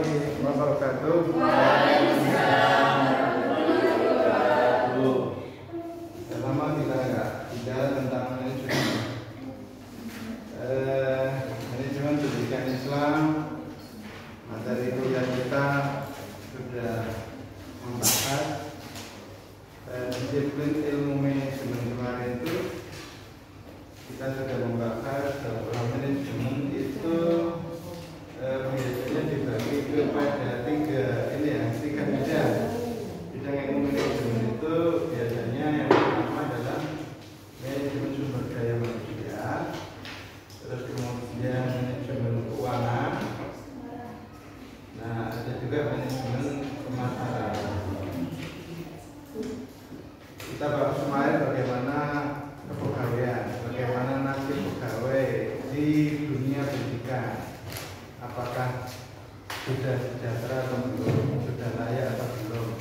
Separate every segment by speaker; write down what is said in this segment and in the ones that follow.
Speaker 1: warahmatullahi wabarakatuh.
Speaker 2: Waalaikumsalam warahmatullahi wabarakatuh.
Speaker 1: Sudah lama kita nggak bicara tentang manajemen. Manajemen pendidikan Islam. Materi kuliah kita sudah membahas disiplin ilmu manajemen. Kemarin itu kita sudah membahas bahwa manajemen itu biasanya dibagi kepada tiga bidang. Bidang ilmu manajemen itu biasanya yang pertama adalah manajemen sumber daya manusia, terus kemudian manajemen keuangan. Nah, ada juga manajemen pemasaran. Kita bahas kemarin bagaimana kepegawaian, bagaimana nasib pegawai di dunia pendidikan. Apakah sudah sejahtera atau belum, sudah layak atau belum.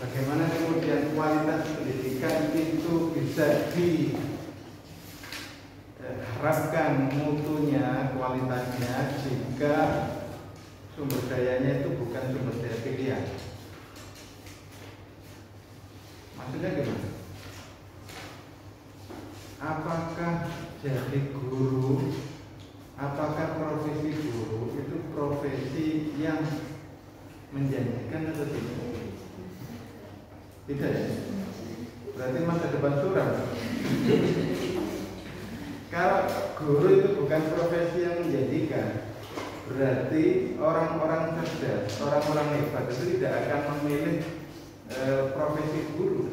Speaker 1: Bagaimana kemudian kualitas pendidikan itu bisa diharapkan mutunya, kualitasnya jika sumber dayanya itu bukan sumber daya pilihan. Maksudnya gimana? Apakah jadi guru, apakah profesi guru itu profesi yang menjanjikan atau tidak? Tidak ya? Berarti masa depan suram. Kalau guru itu bukan profesi yang menjanjikan, berarti orang-orang cerdas, orang-orang hebat itu tidak akan memilih profesi guru.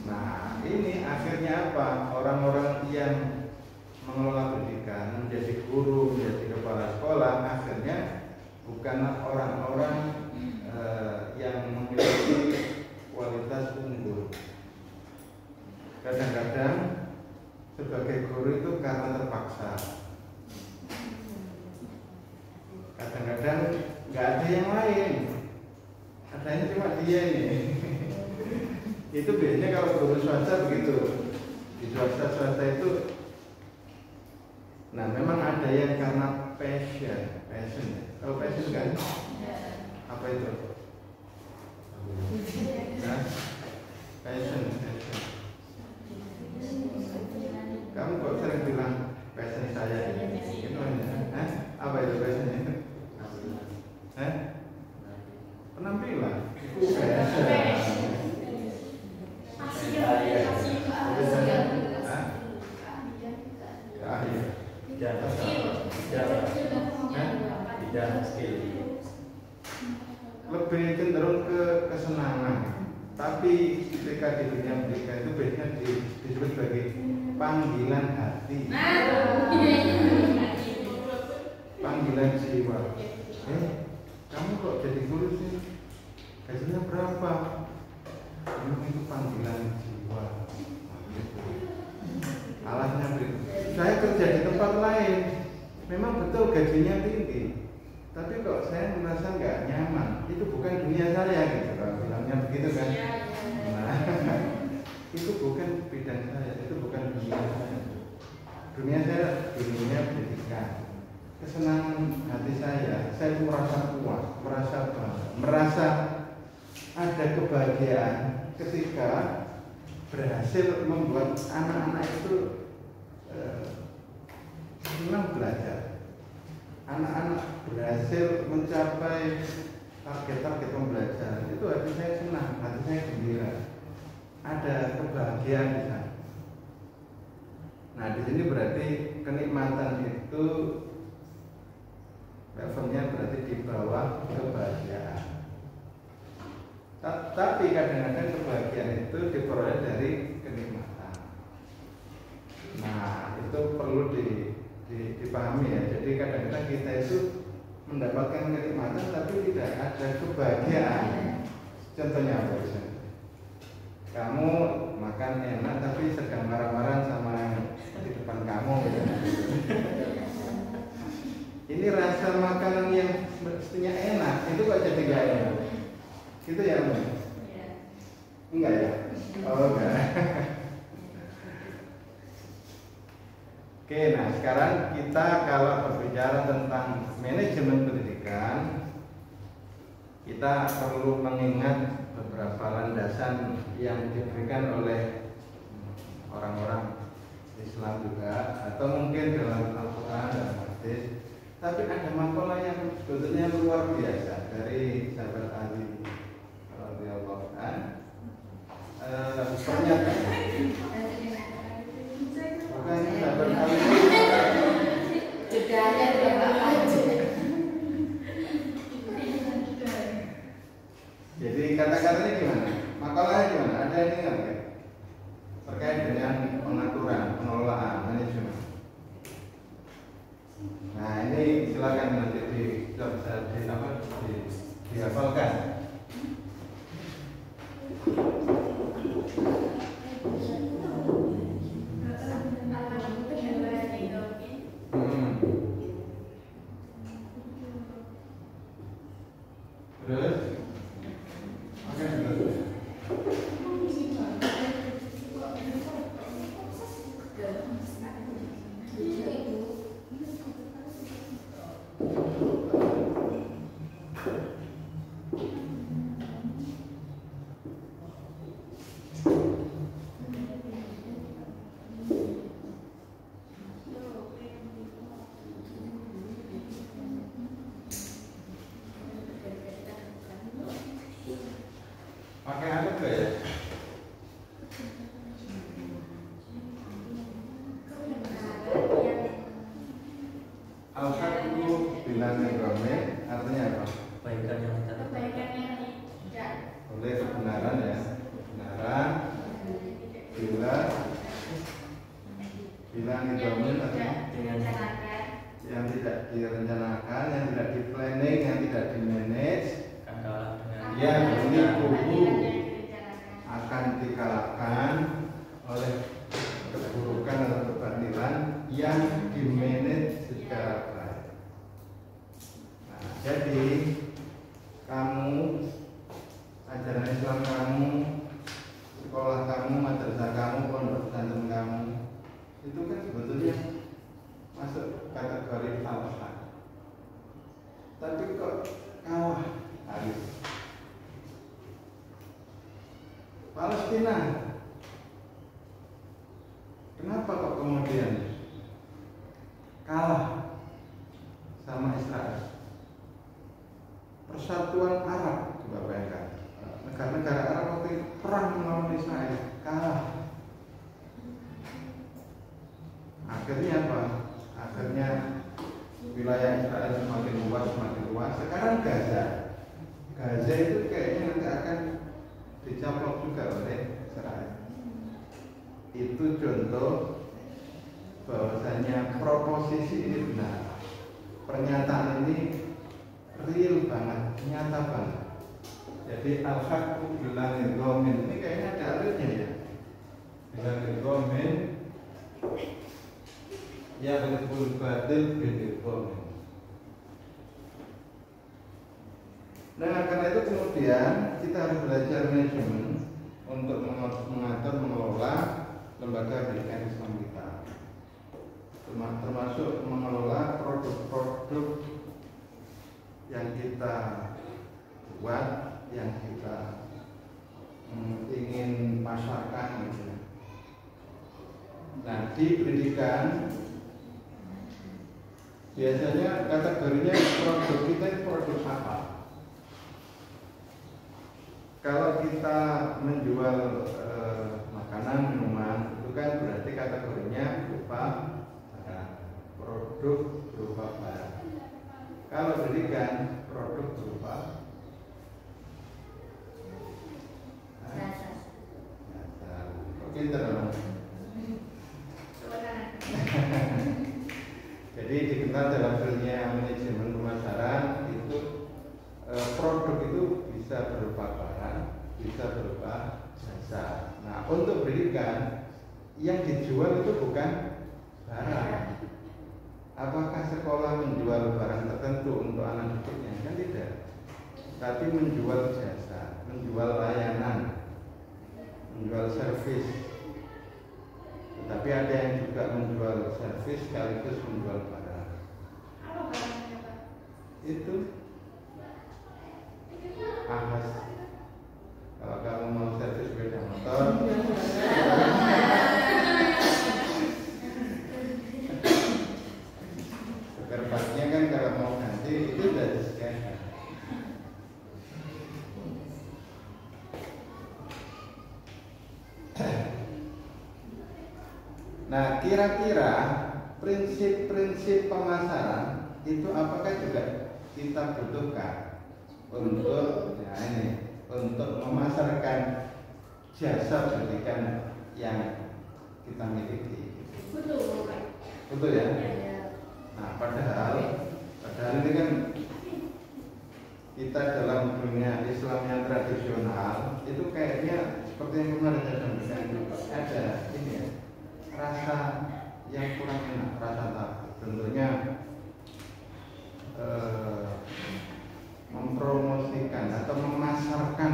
Speaker 1: Nah, ini akhirnya apa? Orang-orang yang mengelola pendidikan, menjadi guru, menjadi kepala sekolah, akhirnya bukan orang-orang yang memiliki kualitas unggul. Kadang-kadang sebagai guru itu karena terpaksa. Kadang-kadang nggak ada yang lain, adanya cuma dia ini. Itu biasanya kalau guru swasta begitu. Di swasta itu, nah memang ada yang karena passion. Kalau passion kan? Apa itu? Nah, passion. Kamu kok sering bilang passion saya ini? Apa itu passionnya? Penampilan. Lebih cenderung ke kesenangan, tapi ketika di dunia pendidikan itu biasanya disebut sebagai panggilan hati, panggilan jiwa. Kamu kok jadi guru sih? Gajinya berapa? Itu panggilan jiwa. Alasnya berikut. Saya kerja di tempat lain, memang betul gajinya tinggi, tapi kok saya merasa nggak nyaman. Itu bukan dunia saya gitu, kalau bilangnya begitu kan. Nah, itu bukan bidang saya, itu bukan dunia saya. Dunia saya dunia pendidikan. Kesenangan hati saya merasa puas, merasa bangga, merasa ada kebahagiaan ketika berhasil membuat anak-anak itu senang belajar. Anak-anak berhasil mencapai target-target pembelajaran, itu hati saya senang, hati saya gembira, ada kebahagiaan di sana. Nah, di sini berarti kenikmatan itu levelnya berarti di bawah kebahagiaan. Tapi kadang-kadang kebahagiaan itu diperoleh dari kenikmatan. Nah, itu perlu dipahami ya. Jadi kadang-kadang kita itu mendapatkan kenikmatan tapi tidak ada kebahagiaan. Contohnya apa bisa? Kamu makan enak tapi sedang marah-marah sama di depan kamu gitu. Ini rasa makanan yang mestinya enak itu kok jadi gak enak. Gitu ya, Mbak? Enggak ya? Oh, enggak. Oke, Oke, nah sekarang kita kalau berbicara tentang manajemen pendidikan, kita perlu mengingat beberapa landasan yang diberikan oleh orang-orang Islam juga, atau mungkin dalam Al-Quran dan hadis. Tapi ada makalah yang sebetulnya luar biasa dari sahabat Ali radhiyallahu anhu. Pernyataan bukan sahabat Ali. Jadi kata-katanya gimana? Makalahnya gimana? Ada ini nggak? Terkait dengan pengaturan, pengelolaan, manajemen. Nah ini silakan nanti dihafalkan. Terus, oke terus. Pakai apa tuh ya? Al-Haqqu bilanirome artinya apa?
Speaker 2: Kebaikan yang tidak
Speaker 1: Oleh kebenaran ya, kebenaran bilanirome artinya yang tidak direncanakan, yang tidak di planning, yang tidak di manage, yang berliku akan dikalahkan oleh keburukan atau kebatilan yang dimanage secara baik. Nah, jadi kamu, ajaran Islam kamu, sekolah kamu, madrasah kamu, pondok pesantren kamu, itu kan sebetulnya masuk kategori al-haq. Tapi kok kalah habis. Palestina, kenapa kok kemudian kalah sama Israel? Persatuan Arab, coba bayangkan, negara-negara Arab waktu itu perang melawan Israel, kalah. Akhirnya apa? Akhirnya wilayah Israel semakin luas. Sekarang Gaza itu kayaknya nanti akan dicaplok juga oleh Israel. Itu contoh bahwasanya proposisi ini benar. Pernyataan ini real banget, nyata banget. Jadi al-haqqu bilanirgomin ini kayaknya ada alurnya ya. Bilanirgomin yang lebih batil bilanirgomin. Nah, karena itu kemudian kita harus belajar manajemen untuk mengatur, mengelola lembaga pendidikan Islam kita, termasuk mengelola produk-produk yang kita buat, yang kita ingin pasarkan gitu. Nah, di pendidikan biasanya kategorinya produk kita itu produk apa? Kalau kita menjual makanan, minuman, itu kan berarti kategorinya berupa produk berupa barang. Kalau pendidikan produk berupa pinter dong. Jadi dikenal dalam dunia manajemen pemasaran itu produk itu bisa berupa barang, bisa berupa jasa. Nah, untuk pendidikan yang dijual itu bukan barang. Apakah sekolah menjual barang tertentu untuk anak didiknya? Kan tidak. Tapi menjual jasa, menjual layanan, menjual servis. Tapi ada yang juga menjual servis sekaligus menjual barang.
Speaker 2: Apa barangnya, Pak?
Speaker 1: Itu ahas. Kalau kamu mau servis sepeda motor, spare partnya kan kalau mau ganti itu sudah disediakan. Nah, kira-kira prinsip-prinsip pemasaran itu apakah juga kita butuhkan untuk untuk memasarkan jasa pendidikan yang kita miliki?
Speaker 2: Betul, Pak.
Speaker 1: Betul ya?
Speaker 2: Ya.
Speaker 1: Nah, padahal ini kan kita dalam dunia Islam yang tradisional itu kayaknya seperti yang kemarin saya sampaikan juga ada ini ya, rasa yang kurang enak, rasa takut. Tentunya mempromosikan atau memasarkan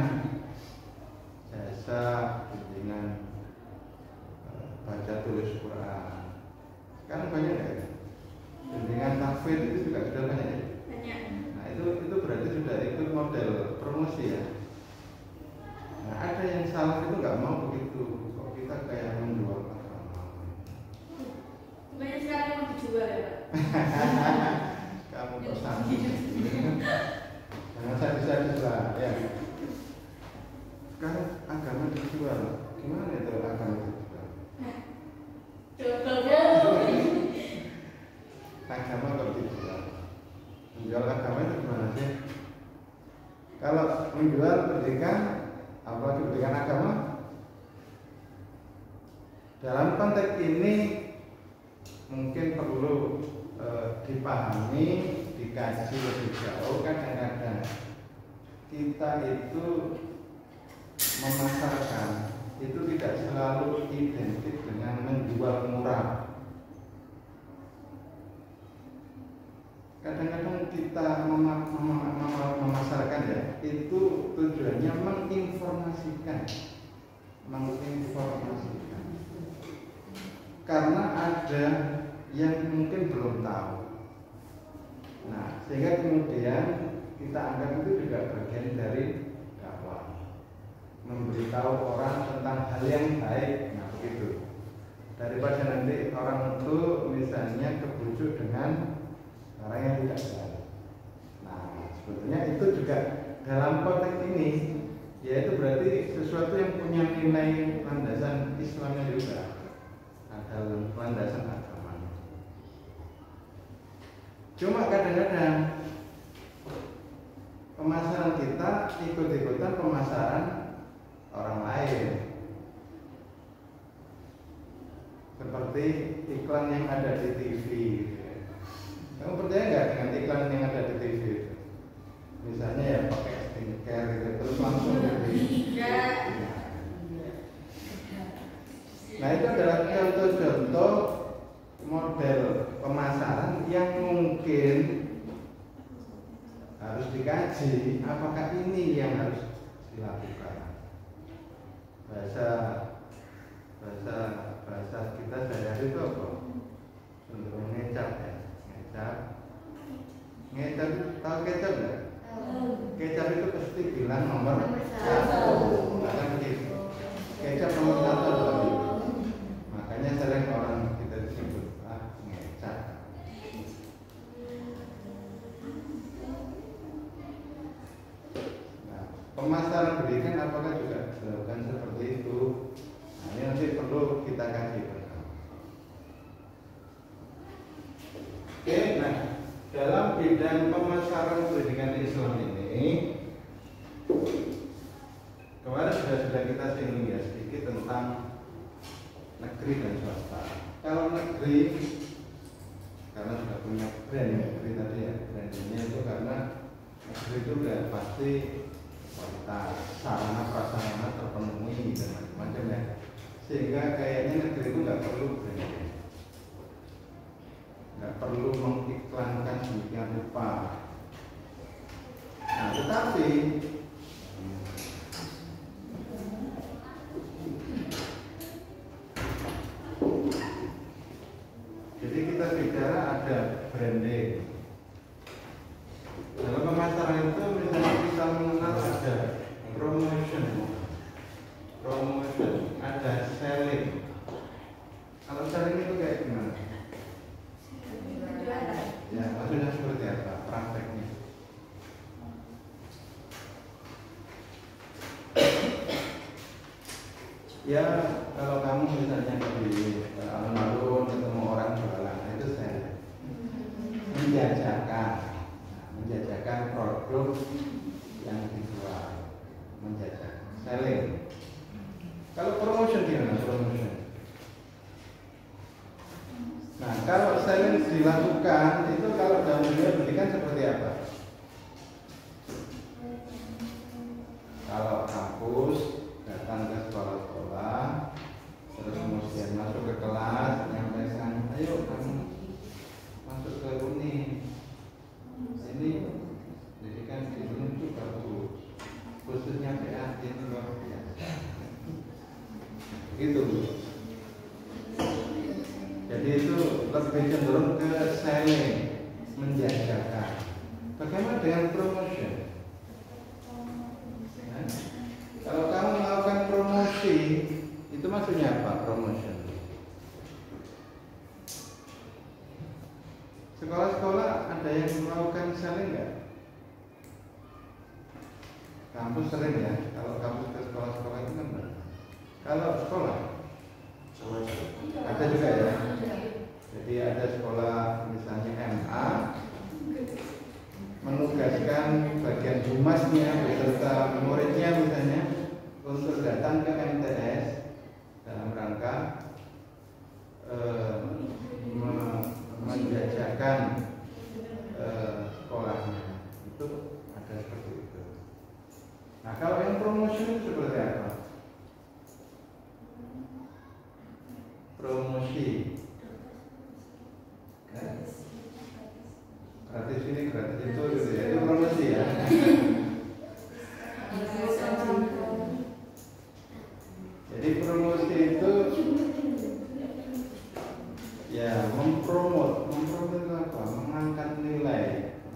Speaker 1: jasa bimbingan baca tulis Quran. Sekarang banyak ya, bimbingan tahfidz itu juga sudah banyak ya.
Speaker 2: Banyak.
Speaker 1: Nah itu berarti sudah ikut model promosi ya. Nah ada yang salah itu nggak mau begitu, kok kita kayak menjual agama.
Speaker 2: Banyak sekali yang dijual ya, Pak.
Speaker 1: Kamu tersangka. Jangan sadis-sadis lah ya. Sekarang agama dijual, gimana itu agama dijual?
Speaker 2: Coba.
Speaker 1: Agama kok dijual? Menjual agama itu gimana sih? Kalau menjual pendidikan, apalagi pendidikan agama, dalam konteks ini mungkin perlu dipahami, dikaji lebih jauh. Kadang-kadang kita itu memasarkan itu tidak selalu identik dengan menjual murah. Kadang-kadang kita memasarkan ya, itu tujuannya menginformasikan. Karena ada yang mungkin belum tahu. Nah, sehingga kemudian kita anggap itu juga bagian dari dakwah, memberitahu orang tentang hal yang baik. Nah, begitu. Daripada nanti orang itu misalnya kebujuk dengan orang yang tidak baik. Nah, sebetulnya itu juga dalam konteks ini, yaitu berarti sesuatu yang punya nilai landasan Islamnya juga, ada landasan agama. Cuma kadang-kadang pemasaran kita ikut-ikutan pemasaran orang lain. Seperti iklan yang ada di TV. Kamu percaya nggak dengan iklan yang ada di TV? Misalnya ya pakai skincare gitu, terus langsung beli. Nah itu adalah contoh-contoh model pemasaran yang mungkin harus dikaji apakah ini yang harus dilakukan. Bahasa kita sehari-hari itu apa? Cenderung ngecap ya. Ngecap itu tahu kecap nggak? Kecap itu pasti bilang nomor 1, bukan begitu. Kecap nomor 1 adalah itu. Makanya sering orang kita disebut ngecap. Nah, pemasaran pendidikan apakah juga dilakukan seperti itu? Nah, ini nanti perlu kita kaji bersama. Oke, nah dalam bidang pemasaran pendidikan Islam ini kemarin sudah kita singgung ya sedikit tentang negeri dan swasta. Kalau negeri karena sudah punya brand negeri tadi ya, brandnya itu karena negeri itu udah pasti kualitas, sarana prasarana terpenuhi dan macam-macam ya, sehingga kayaknya negeri itu nggak perlu branding, nggak perlu mengiklankan sedemikian rupa. Nah tetapi bicara ada branding. Dalam pemasaran itu misalnya kita mengenal ada promotion, ada selling. Kalau selling itu kayak gimana? Ya, maksudnya seperti apa prakteknya? Ya, kalau kamu misalnya di alun-alun ketemu orang jualan, itu saya menjajakan produk yang dijual, menjajakan, selling. Kalau promotion gimana? Promotion. Nah, kalau selling dilakukan itu kalau dalam dunia pendidikan seperti apa? Kalau kampus datang ke sekolah-sekolah, terus kemudian masuk ke kelas, menyampaikan, ayo kamu masuk ke uni, ini pendidikan di sini itu bagus, khususnya PAT itu luar biasa. Gitu. Jadi itu lebih cenderung ke selling, menjajakan. Bagaimana dengan promotion? Kalau kamu melakukan promosi, itu maksudnya apa? Promotion. Sekolah-sekolah ada yang melakukan selling nggak? Kampus sering ya. Kalau kampus ke sekolah-sekolah itu kan. Kalau sekolah ada juga ya. Jadi ada sekolah misalnya MA menugaskan bagian humasnya beserta muridnya misalnya untuk datang ke MTS dalam rangka menjajakan sekolahnya. Itu ada seperti itu. Nah, kalau yang promosi itu seperti apa? Promosi gratis ini, gratis itu gitu ya. Itu promosi ya. Jadi promosi itu ya mempromot itu apa? Mengangkat nilai,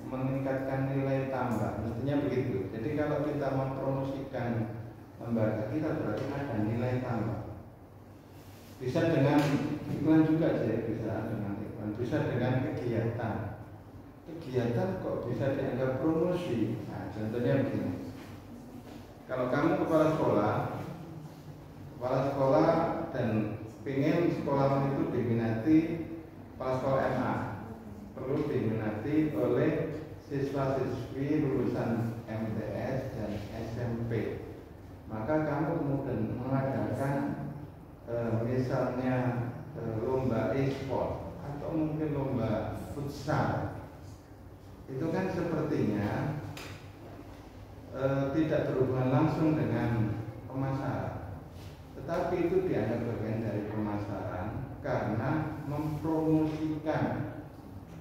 Speaker 1: meningkatkan nilai tambah. Mestinya begitu. Jadi kalau kita mempromosikan lembaga kita berarti ada nilai tambah. Bisa dengan iklan juga sih, bisa dengan iklan, bisa dengan kegiatan. Kegiatan kok bisa dianggap promosi? Nah, contohnya begini. Kalau kamu kepala sekolah dan ingin sekolah itu diminati, kepala sekolah MA perlu diminati oleh siswa-siswi lulusan MTS dan SMP. Maka kamu kemudian mengadakan misalnya lomba e-sport atau mungkin lomba futsal. Itu kan sepertinya tidak berhubungan langsung dengan pemasaran, tetapi itu dianggap bagian dari pemasaran karena mempromosikan,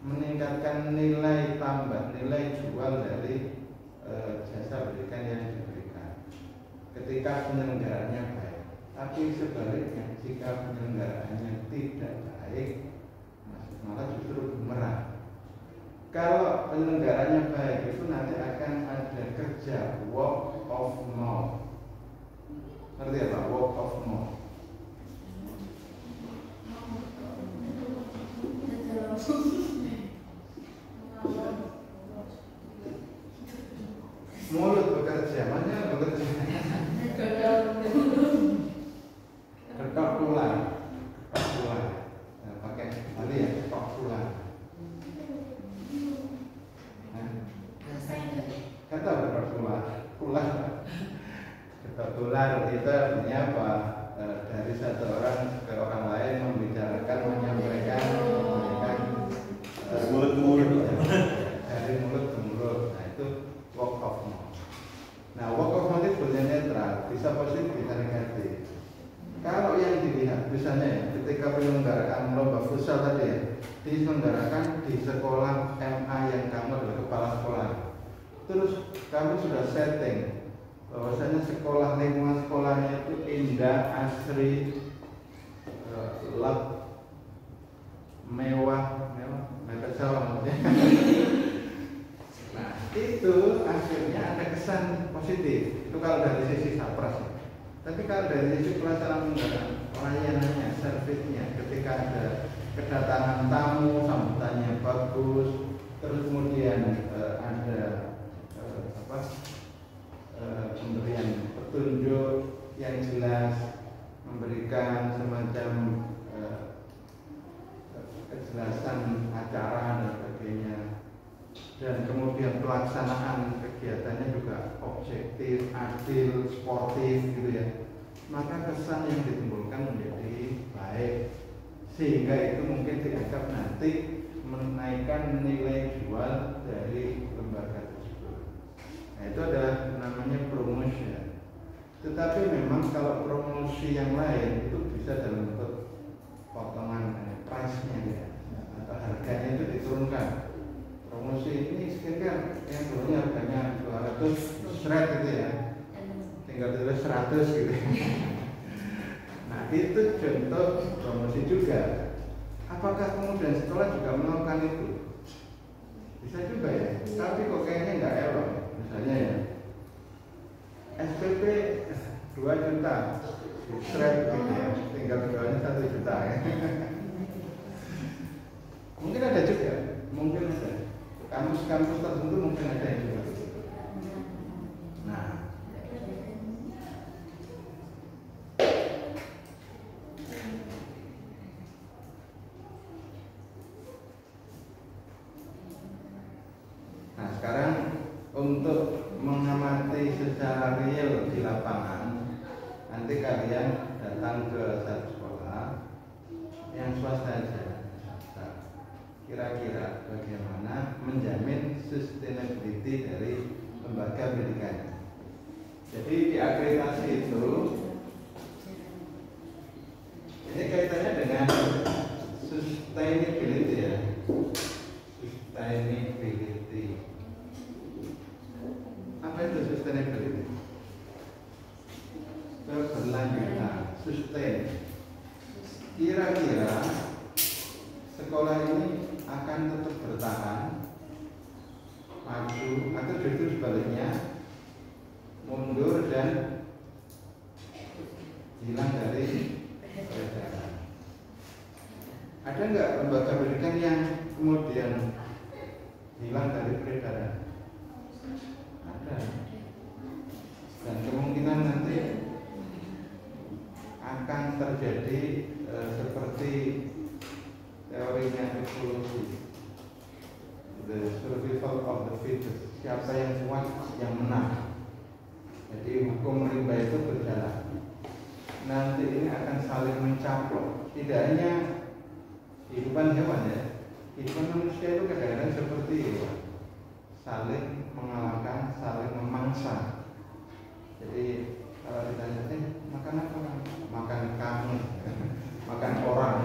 Speaker 1: meningkatkan nilai tambah, nilai jual dari jasa pendidikan yang diberikan ketika penyelenggaranya baik. Tapi sebaliknya, jika penyelenggaraannya tidak baik, malah justru bumerang. Kalau penyelenggaranya baik, itu nanti akan ada kerja word of mouth. Ngerti apa? Word of mouth. Mulut bekerja, mana bekerja? Ketok tulang, pakai tadi ya, ketok tulang. Kata ketok tulang, ketok tulang itu artinya apa? Dari satu orang ke orang lain membicarakan, menyampaikan
Speaker 3: mulut ke mulut,
Speaker 1: dari mulut ke mulut. Nah itu word of mouth. Nah word of mouth itu benar netral, bisa positif, bisa negatif. Kalau yang dilihat, misalnya ketika penyelenggaraan lomba futsal tadi ya, diselenggarakan di sekolah MA yang kamu adalah kepala sekolah. Terus kamu sudah setting bahwasanya sekolah, lingkungan sekolahnya itu indah, asri, lab, mewah kesan positif itu kalau dari sisi sapras. Tapi kalau dari sisi pelaksanaan pelayanannya, servisnya, ketika ada kedatangan tamu, sambutannya bagus, terus kemudian ada pemberian petunjuk yang jelas, memberikan semacam kejelasan acara dan sebagainya, dan kemudian pelaksanaan kegiatannya juga objektif, adil, sportif gitu ya, maka kesan yang ditimbulkan menjadi baik, sehingga itu mungkin dianggap nanti menaikkan nilai jual dari lembaga tersebut. Nah, itu adalah namanya promotion. Tetapi memang kalau promosi yang lain itu bisa dalam bentuk potongan price-nya ya, atau harganya itu diturunkan. Promosi ini skincare yang dulunya harganya 200 shred gitu ya, tinggal tulis 100 gitu. Nah itu contoh promosi juga. Apakah kemudian sekolah juga melakukan itu? Bisa juga ya, tapi kok kayaknya nggak elok. Misalnya ya, SPP 2 juta shred gitu ya, tinggal jualnya 1 juta ya. Mungkin ada juga, mungkin ada. Kampus-kampus tertentu mungkin ada yang seperti itu. Nah, sekarang untuk mengamati secara real di lapangan, nanti kalian datang ke satu sekolah yang swasta aja. Kira-kira bagaimana menjamin sustainability dari lembaga pendidikan. Jadi di akreditasi itu ini kaitannya dengan sustainability ya. Sustainability. Apa itu sustainability? Keberlanjutan, sustain. Kira-kira sekolah ini akan tetap bertahan, maju, atau justru sebaliknya mundur dan hilang dari peredaran. Ada nggak lembaga pendidikan yang kemudian hilang dari peredaran? Ada. Dan kemungkinan nanti akan terjadi seperti teorinya evolusi, the survival of the fittest, siapa yang kuat yang menang. Jadi hukum rimba itu berjalan. Nanti ini akan saling mencaplok. Tidak hanya kehidupan hewan ya, kehidupan manusia itu kadang-kadang seperti itu, saling mengalahkan, saling memangsa. Jadi kalau ditanya, makan apa? Makan kamu, makan orang.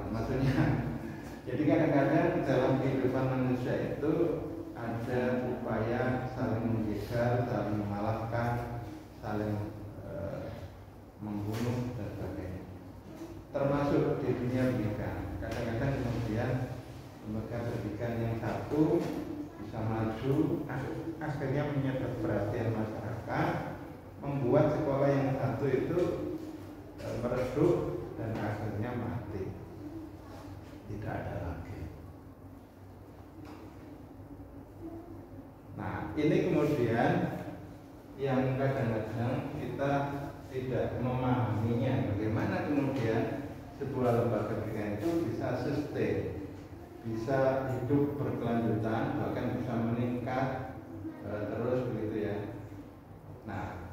Speaker 1: Maksudnya, jadi kadang-kadang dalam kehidupan manusia itu ada upaya saling menjegal, saling mengalahkan, saling membunuh dan sebagainya. Termasuk di dunia pendidikan. Kadang-kadang kemudian lembaga pendidikan yang satu bisa maju, akhirnya menyedot perhatian masyarakat, membuat sekolah yang satu itu meredup dan akhirnya mati, tidak ada lagi. Nah, ini kemudian yang kadang-kadang kita tidak memahaminya, bagaimana kemudian sebuah lembaga pendidikan itu bisa sustain, bisa hidup berkelanjutan, bahkan bisa meningkat terus begitu ya. Nah,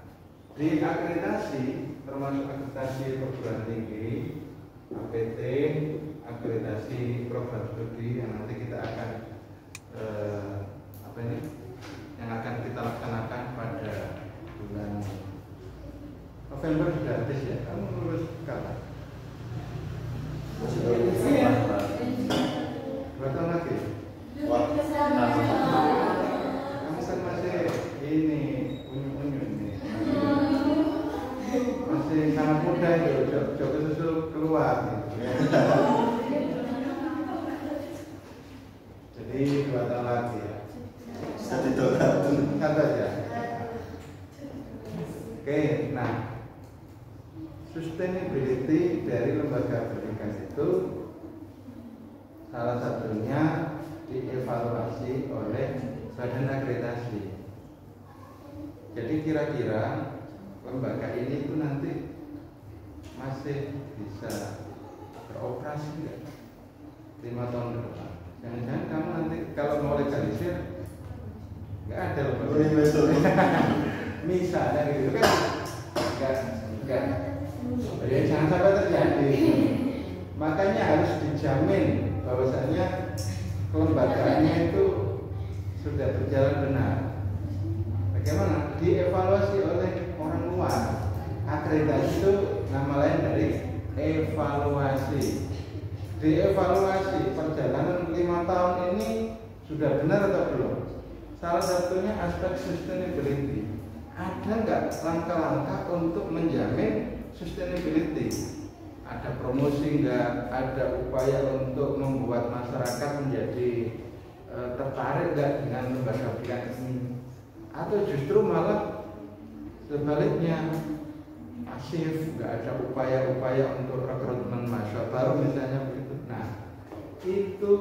Speaker 1: di akreditasi, termasuk akreditasi perguruan tinggi, APT, akreditasi program studi yang nanti kita akan yang akan kita laksanakan pada bulan November sudah habis ya. Kamu lulus kapan? 2 tahun lagi. Kamu kan masih ini unyu-unyu ini. Masih sangat muda itu, jauh susu keluar gitu ya. Salah satunya dievaluasi oleh badan akreditasi. Jadi kira-kira lembaga ini itu nanti masih bisa beroperasi nggak 5 tahun ke depan? Jangan-jangan kamu nanti kalau mau legalisir nggak ada lembaga. Misalnya gitu kan, nggak. Ya, jangan sampai terjadi. Makanya harus dijamin bahwasanya kelembagaannya itu sudah berjalan benar. Bagaimana? Dievaluasi oleh orang luar. Akreditasi itu nama lain dari evaluasi. Dievaluasi perjalanan 5 tahun ini sudah benar atau belum? Salah satunya aspek sustainability. Ada nggak langkah-langkah untuk menjamin sustainability? Ada promosi nggak? Ada upaya untuk membuat masyarakat menjadi tertarik nggak dengan lembaga pilihan ini? Atau justru malah sebaliknya pasif, nggak ada upaya-upaya untuk rekrutmen mahasiswa baru misalnya begitu. Nah, itu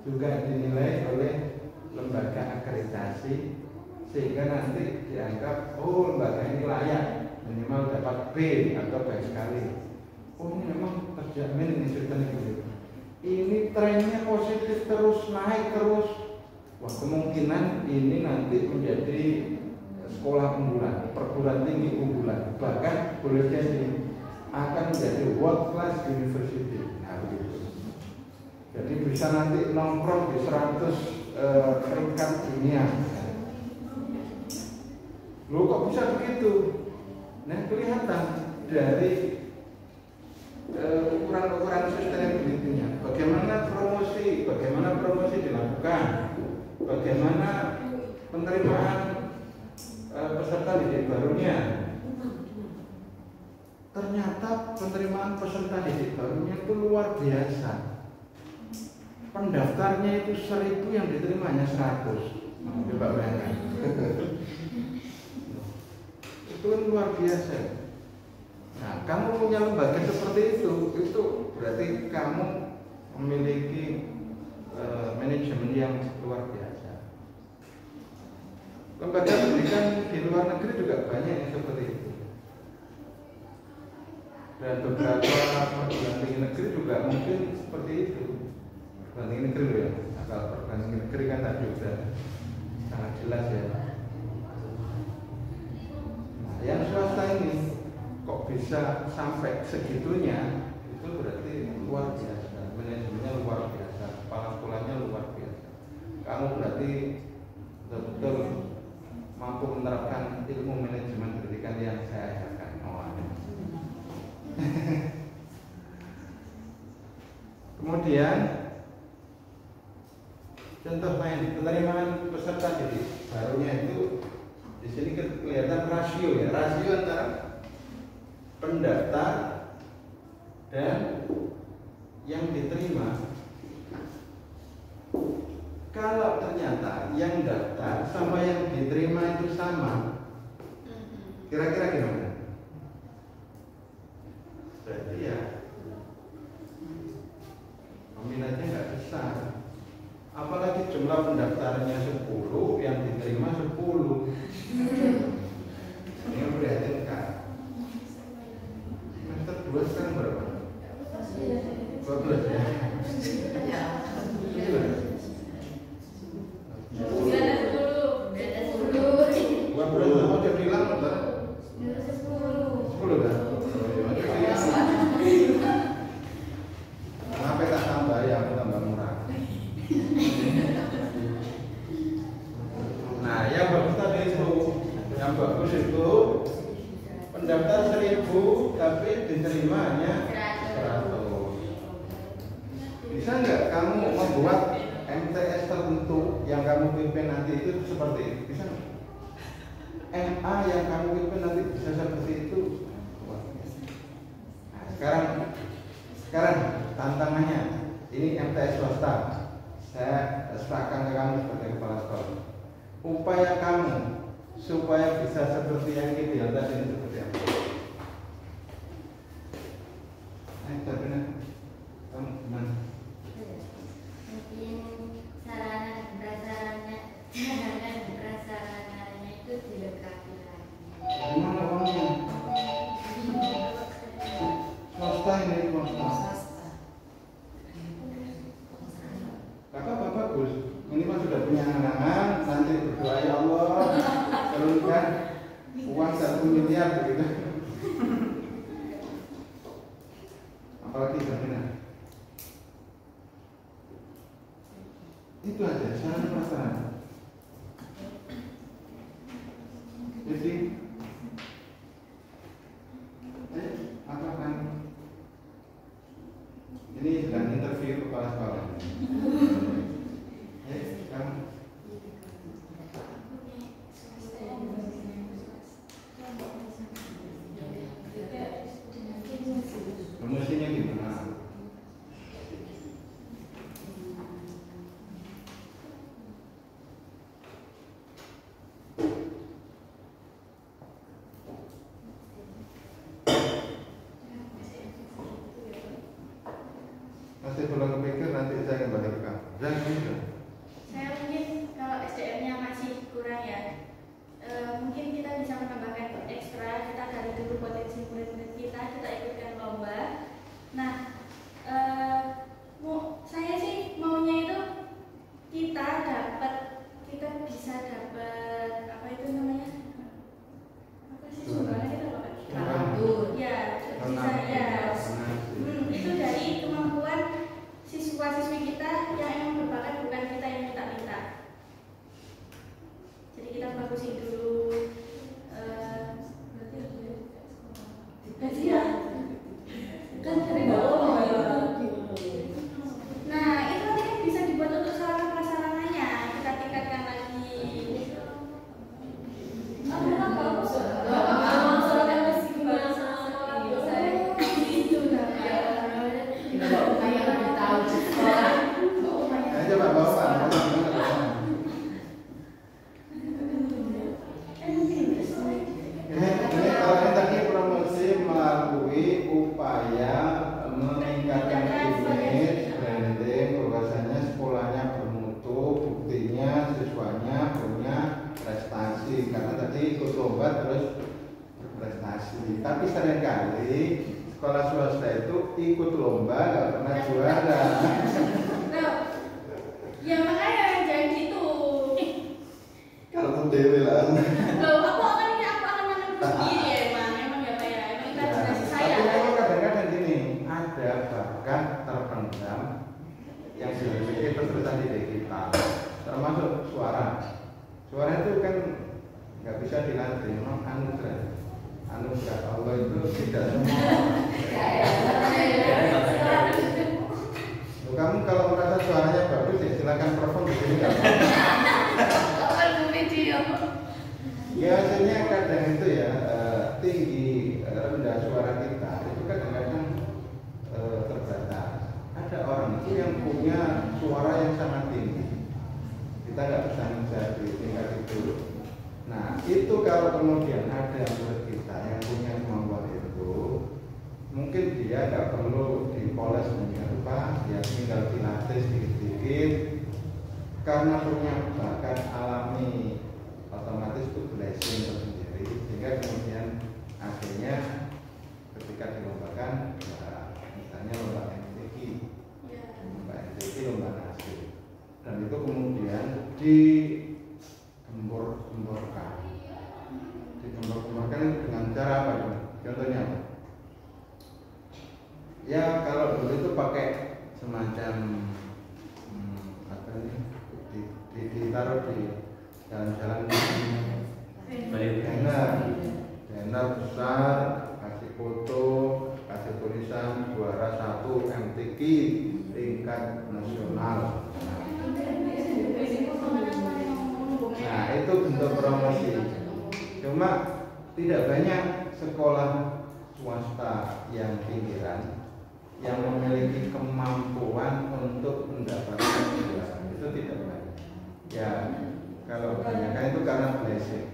Speaker 1: juga dinilai oleh lembaga akreditasi sehingga nanti dianggap oh lembaga ini layak minimal dapat B atau baik sekali. Oh ini memang terjamin ini sustainability. Ini trennya positif terus naik terus. Wah kemungkinan ini nanti menjadi sekolah unggulan, perguruan tinggi unggulan, bahkan boleh jadi akan menjadi world class university. Nah begitu. Jadi bisa nanti nongkrong di 100 peringkat dunia. Loh kok bisa begitu? Nah kelihatan dari ukuran-ukuran sustainability-nya. Bagaimana promosi dilakukan? Bagaimana penerimaan peserta didik barunya? Ternyata penerimaan peserta didik barunya itu luar biasa. Pendaftarnya itu 1000 yang diterimanya 100. Coba bayangkan. Itu luar biasa. Nah, kamu punya lembaga seperti itu berarti kamu memiliki manajemen yang luar biasa. Lembaga pendidikan di luar negeri juga banyak yang seperti itu. Dan beberapa perguruan tinggi negeri juga mungkin seperti itu. Perguruan tinggi negeri loh ya. Nah, kalau perguruan tinggi negeri kan tadi sudah sangat jelas ya. Nah, yang swasta ini kok bisa sampai segitunya, itu berarti luar biasa. Manajemennya luar biasa, kepala sekolahnya luar biasa. Kamu berarti betul-betul mampu menerapkan ilmu manajemen pendidikan yang saya ajarkan. Kemudian contoh lain, penerimaan peserta didik barunya itu di sini kelihatan rasio ya, rasio antara pendaftar dan yang diterima. Kalau ternyata yang daftar sama yang diterima itu sama, kira-kira gimana? Berarti ya peminatnya nggak besar. Apalagi jumlah pendaftarnya 10, yang diterima 10. Ini memprihatinkan. Semester 2 sekarang berapa? 12 ya? Bisa nggak kamu membuat MTS tertentu yang kamu pimpin nanti itu seperti itu? Bisa nggak? MA yang kamu pimpin nanti bisa seperti itu? Nah, sekarang tantangannya ini MTS swasta. Saya serahkan ke kamu sebagai kepala sekolah. Upaya kamu supaya bisa seperti yang ideal tadi ini seperti apa? Kamu gimana? ini mah sudah punya angan-angan, nanti berdoa ya Allah turunkan uang 1 miliar begitu. Apalagi jaminan. Itu aja syarat masalah. Jadi apa kan? Ini sedang interview kepala sekolah. Kamu promosinya gimana? Masih belum kepikir, nanti saya kembali ke kamu.
Speaker 2: Saya mungkin kalau SDM-nya masih kurang ya, mungkin kita bisa menambahkan ekstra. Kita dari dulu potensi murid-murid kita ikutkan lomba. Nah, saya sih maunya itu kita bisa dapat apa itu namanya? Apa sih sumbangan kita dapat? Ya, bisa ya. Itu dari kemampuan siswa-siswi kita yang emang berbakat, bukan kita yang minta-minta. Jadi kita bagusin dulu. Berarti ya kan dari bawah ya. Nah itu nanti kan bisa dibuat untuk sarana prasarananya, kita tingkatkan lagi.
Speaker 1: Tapi seringkali sekolah swasta itu ikut lomba nggak pernah juara.
Speaker 2: Ya makanya jangan gitu.
Speaker 1: Kalau dewe lah.
Speaker 2: Aku akan menang sendiri ya, emang ya Pak ya. Emang imajinasi saya.
Speaker 1: Tapi memang kadang-kadang gini, ada bakat terpendam yang dimiliki terus-terusan di diri kita. Termasuk suara. Suara itu kan nggak bisa dilatih, memang anugerah. Anugerah Allah itu tidak semua. Kamu kalau merasa suaranya bagus ya silakan perform di sini nggak apa-apa. Biasanya kadang itu ya tinggi rendah suara kita itu kadang-kadang terbatas. Ada orang itu yang punya suara yang sangat tinggi. Kita nggak bisa menjadi tingkat itu. Nah itu kalau kemudian ada murid kita yang punya kemampuan itu, mungkin dia nggak perlu dipoles menyerupa, dia tinggal dilatih sedikit-sedikit. Karena punya bakat alami, otomatis itu blessing tersendiri, sehingga kemudian akhirnya ketika dilombakan, ya, misalnya lomba MTQ, lomba nasi, dan itu kemudian digembor-gemborkan dengan cara apa? Contohnya apa? Ya kalau dulu itu pakai semacam apa ini ditaruh di jalan-jalan banner besar, kasih foto, kasih tulisan juara 1 MTQ tingkat nasional. Nah itu bentuk promosi. Cuma tidak banyak sekolah swasta yang pinggiran yang memiliki kemampuan untuk mendapatkan juara. Itu tidak banyak. Ya kalau kebanyakan itu karena blessing.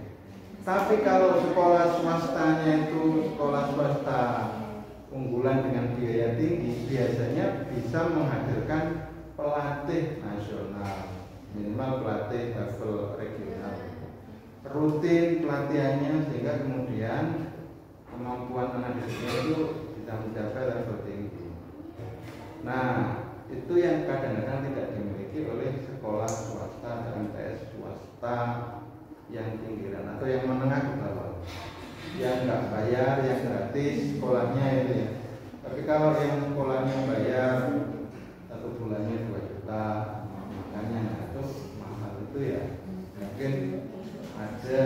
Speaker 1: Tapi kalau sekolah swastanya itu sekolah swasta unggulan dengan biaya tinggi, biasanya bisa menghadirkan pelatih nasional, minimal pelatih level regional, rutin pelatihannya sehingga kemudian kemampuan anak didiknya itu bisa mencapai level tinggi. Nah itu yang kadang-kadang tidak dimiliki oleh sekolah swasta peserta yang pinggiran atau yang menengah ke bawah, yang nggak bayar, yang gratis sekolahnya itu ya. Tapi kalau yang sekolahnya bayar, 1 bulannya 2 juta, makanya itu mahal itu ya. Mungkin ada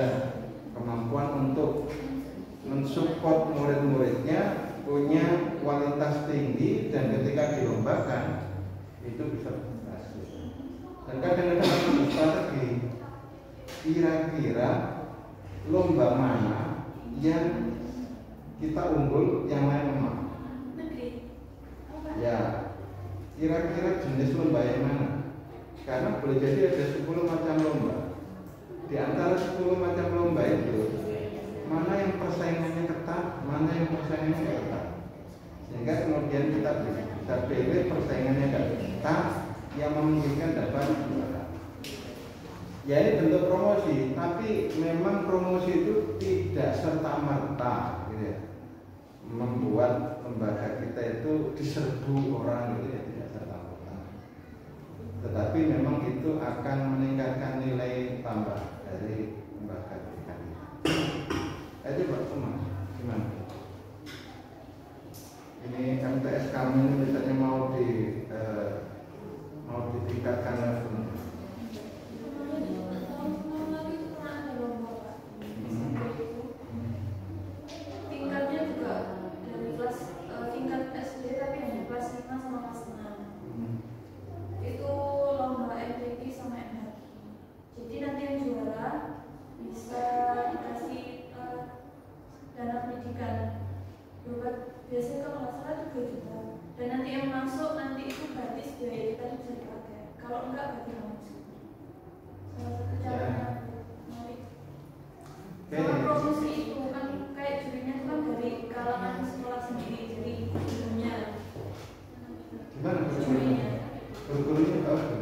Speaker 1: kemampuan untuk mensupport murid-muridnya punya kualitas tinggi dan ketika dilombakan itu bisa berhasil. Dan kadang-kadang ada strategi, kira-kira lomba mana yang kita unggul, yang lain lemah. Ya, kira-kira jenis lomba yang mana? Karena boleh jadi ada 10 macam lomba. Di antara 10 macam lomba itu, mana yang persaingannya ketat, mana yang persaingannya tidak ketat. Sehingga kemudian kita bisa pilih persaingannya tidak ketat yang memungkinkan dapat juara. Ya ini bentuk promosi, tapi memang promosi itu tidak serta-merta gitu ya, membuat lembaga kita itu diserbu orang gitu ya, tidak serta-merta. Tetapi memang itu akan meningkatkan nilai tambah dari lembaga kita. Itu Pak Thomas, gimana? Ini MTS kami ini misalnya mau ditingkatkan lagi.
Speaker 2: Tingkatnya juga dari kelas tingkat SD tapi hanya kelas 5 sama kelas 6. Itu lomba MTQ sama MHQ. Jadi nanti yang juara bisa dikasih dana pendidikan. Biasanya kalau nggak salah 3 juta. Dan nanti yang masuk nanti itu gratis, biaya kita bisa dipakai. Kalau enggak berarti nggak masuk. Salah satu caranya menarik. Sama promosi itu kan kayak jurinya itu kan dari kalangan sekolah sendiri, jadi gurunya.
Speaker 1: Gimana gurunya? Gurunya apa?